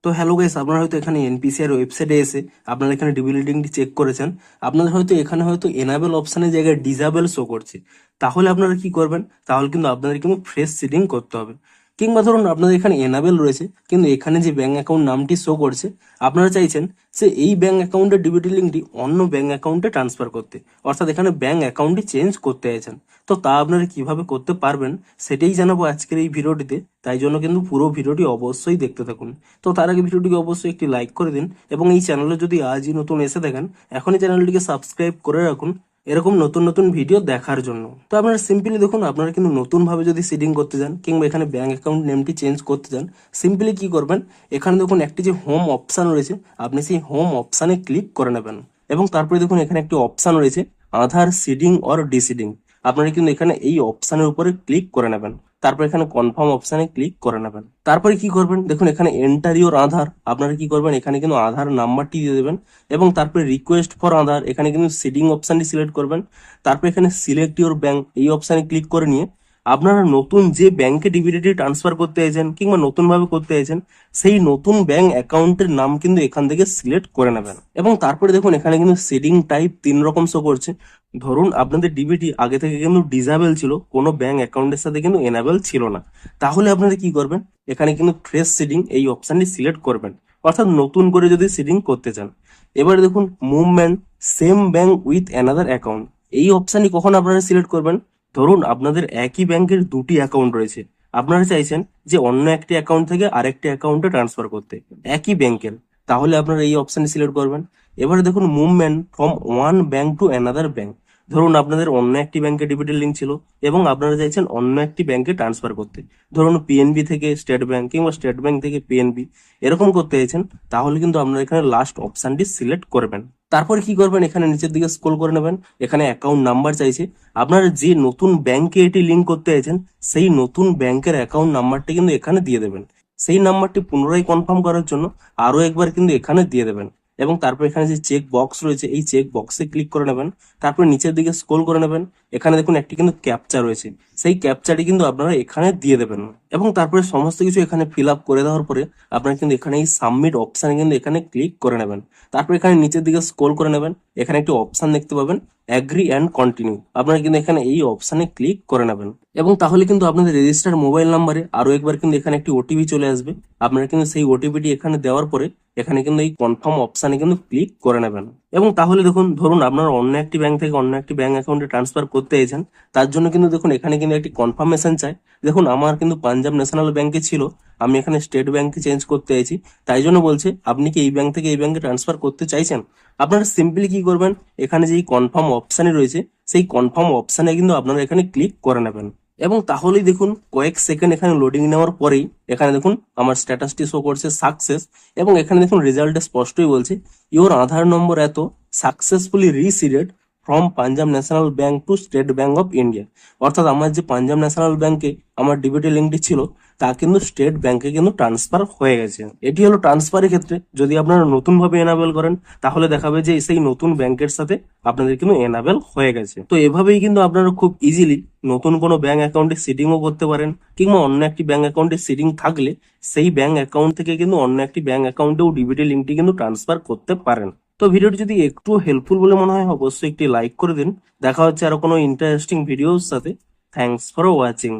তো hello guys, আপনারা হয়তো এখানে এনপিসিআর ওয়েবসাইটে এসে আপনারা এখানে ডিবি লিঙ্কটি চেক করেছেন। আপনাদের হয়তো এখানে হয়তো এনাবেল অপশনের জায়গায় ডিসেবল শো করছে। তাহলে আপনারা কি করবেন? তাহলে কিন্তু আপনাদের কিন্তু ফ্রেশ সিটিং করতে হবে। কিংবা ধরুন আপনাদের এখানে এনাবেল রয়েছে, কিন্তু এখানে যে ব্যাংক অ্যাকাউন্ট নামটি শো করছে, আপনারা চাইছেন যে এই ব্যাংক অ্যাকাউন্টের ডিবিটি লিঙ্কটি অন্য ব্যাংক অ্যাকাউন্টে ট্রান্সফার করতে, অর্থাৎ এখানে ব্যাংক অ্যাকাউন্টটি চেঞ্জ করতে চাইছেন। তো তা আপনারা কিভাবে করতে পারবেন সেটাই জানাবো আজকের এই ভিডিওটিতে। তাই জন্য কিন্তু পুরো ভিডিওটি অবশ্যই দেখতে থাকুন। তো তার আগে ভিডিওটিকে অবশ্যই একটি লাইক করে দিন, এবং এই চ্যানেলে যদি আজই নতুন এসে দেখেন এখনই চ্যানেলটিকে সাবস্ক্রাইব করে রাখুন এরকম নতুন নতুন ভিডিও দেখার জন্য। তো আপনারা সিম্পলি দেখুন, আপনারা কিন্তু নতুন ভাবে যদি সিডিং করতে চান কিংবা এখানে ব্যাংক অ্যাকাউন্ট নেমটি চেঞ্জ করতে চান, সিম্পলি কি করবেন, এখানে দেখুন একটি যে হোম অপশন রয়েছে, আপনি সেই হোম অপশানে ক্লিক করে নেবেন। এবং তারপরে দেখুন এখানে একটি অপশান রয়েছে আধার সিডিং অর ডিসিডিং। আপনারা কিন্তু এখানে এই অপশানের উপরে ক্লিক করে নেবেন। তারপর এখানে কনফার্ম অপশানে ক্লিক করে নেবেন। তারপরে কি করবেন, দেখুন এখানে এন্টার ইউর আধার। আপনারা কি করবেন, এখানে কিন্তু আধার নাম্বারটি দিয়ে দেবেন, এবং তারপরে রিকোয়েস্ট ফর আধার, এখানে কিন্তু সিডিং অপশানটি সিলেক্ট করবেন। তারপর এখানে সিলেক্ট ইউর ব্যাংক এই অপশানে ক্লিক করে নিয়ে আপনারা নতুন যে ব্যাংকে ডিবিটি ট্রান্সফার করতে চাইছেন কিংবা নতুন ভাবে করতে চাইছেন সেই নতুন ব্যাংক অ্যাকাউন্টের নাম কিন্তু এখান থেকে সিলেক্ট করে নেবেন। এবং তারপরে দেখুন এখানে কিন্তু সিডিং টাইপ 3 রকম শো করছে। ধরুন আপনাদের ডিবিটি আগে থেকে কিন্তু ডিসেবল ছিল, কোনো ব্যাংক অ্যাকাউন্টের সাথে কিন্তু এনাবেল ছিল না। তাহলে আপনারা কি করবেন, এখানে কিন্তু ফ্রেশ সিডিং এই অপশনটি সিলেক্ট করবেন, অর্থাৎ নতুন করে যদি সিডিং করতে চান। এবারে দেখুন movement same bank with another account, এই অপশনটি কখন আপনারা সিলেক্ট করবেন, ধরুন আপনাদের একই ব্যাংকের দুটি অ্যাকাউন্ট রয়েছে, আপনারা চাইছেন যে অন্য একটি অ্যাকাউন্ট থেকে আরেকটি অ্যাকাউন্টে ট্রান্সফার করতে একই ব্যাংকের, তাহলে আপনারা এই অপশনটি সিলেক্ট করবেন। এবারে দেখুন movement from one bank to another bank, ধরুন আপনাদের অন্য একটি ব্যাংকে ডিবিটি লিঙ্ক ছিল এবং আপনারা চাইছেন অন্য একটি ব্যাংকে ট্রান্সফার করতে, ধরুন পিএনবি থেকে স্টেট ব্যাংক কিংবা স্টেট ব্যাংক থেকে পিএনবি এরকম করতে চাইছেন, তাহলে কিন্তু আপনারা এখানে লাস্ট অপশনটি সিলেক্ট করবেন। তারপরে কি করবেন, এখানে নিচের দিকে স্ক্রল করে নেবেন, এখানে অ্যাকাউন্ট নাম্বার চাইছে। আপনারা যে নতুন ব্যাংকে এটি লিঙ্ক করতে চাইছেন সেই নতুন ব্যাংকের অ্যাকাউন্ট নাম্বারটি কিন্তু এখানে দিয়ে দেবেন। সেই নাম্বারটি পুনরায় কনফার্ম করার জন্য আরো একবার কিন্তু এখানে দিয়ে দেবেন। এবং তারপর এখানে যে চেক বক্স রয়েছে এই চেক বক্সে ক্লিক করে নেবেন। তারপর নিচের দিকে স্ক্রল করে নেবেন, এখানে দেখুন একটি কিন্তু ক্যাপচা রয়েছে, সেই ক্যাপচাটি কিন্তু আপনারা এখানে দিয়ে দেবেন। এবং তারপরে সমস্ত কিছু এখানে ফিল আপ করে দেওয়ার পরে আপনারা কিন্তু এখানে এই সাবমিট অপশানে কিন্তু এখানে ক্লিক করে নেবেন। তারপর এখানে নিচের দিকে স্ক্রল করে নেবেন, এখানে একটি অপশান দেখতে পাবেন অ্যাগ্রি অ্যান্ড কন্টিনিউ, আপনারা কিন্তু এখানে এই অপশানে ক্লিক করে নেবেন। এবং তাহলে কিন্তু আপনাদের রেজিস্টার্ড মোবাইল নাম্বারে আরো একবার কিন্তু এখানে একটি ওটিপি চলে আসবে। আপনারা কিন্তু সেই ওটিপিটি এখানে দেওয়ার পরে এখানে কিন্তু এই কনফার্ম অপশানে কিন্তু ক্লিক করে নেবেন। এবং তাহলে দেখুন, ধরুন আপনারা অন্য একটি ব্যাংক থেকে অন্য একটি ব্যাংক অ্যাকাউন্টে ট্রান্সফার করতে চাইছেন, তার জন্য কিন্তু দেখুন এখানে কিন্তু একটি কনফার্মেশন চাই। দেখুন আমার কিন্তু পাঞ্জাব ন্যাশনাল ব্যাংকে ছিল, আমি এখানে স্টেট ব্যাংকে চেঞ্জ করতে চাইছি, তাই জন্য বলছে আপনি কি এই ব্যাংক থেকে এই ব্যাংকে ট্রান্সফার করতে চাইছেন। আপনারা সিম্পলি কি করবেন, এখানে যেই কনফার্ম অপশানে রয়েছে সেই কনফার্ম অপশানে কিন্তু আপনারা এখানে ক্লিক করে নেবেন। এবং তাহলেই দেখুন কয়েক সেকেন্ড এখানে লোডিং নেওয়ার পরেই এখানে দেখুন আমার স্ট্যাটাসটি শো করছে সাকসেস। এবং এখানে দেখুন রেজাল্টে স্পষ্টই বলছে ইওর আধার নম্বর এত successfully reseeded from Punjab National Bank to State Bank of India, অর্থাৎ আমার যে পাঞ্জাব ন্যাশনাল ব্যাংকে আমার ডিবিটি লিঙ্কটি ছিল তা কিন্তু স্টেট ব্যাংকে কিন্তু ট্রান্সফার হয়ে গেছে। এটি হলো ট্রান্সফারের ক্ষেত্রে। যদি আপনারা নতুন ভাবে এনাবেল করেন তাহলে দেখাবে যে সেই নতুন ব্যাংকের সাথে আপনাদের কিন্তু এনাবেল হয়ে গেছে। তো এভাবেই কিন্তু আপনারা খুব ইজিলি নতুন কোনো ব্যাংক অ্যাকাউন্টে সিডিংও করতে পারেন, কিংবা অন্য একটি ব্যাংক অ্যাকাউন্টে সিডিং থাকলে সেই ব্যাংক অ্যাকাউন্ট থেকে কিন্তু অন্য একটি ব্যাংক অ্যাকাউন্টেও ডিবিটি লিঙ্কটি কিন্তু ট্রান্সফার করতে পারেন। তো ভিডিওটি যদি একটু হেল্পফুল বলে মনে হয় অবশ্যই একটি লাইক করে দিন। দেখা হচ্ছে আরো কোনো ইন্টারেস্টিং ভিডিওর সাথে। Thanks for watching.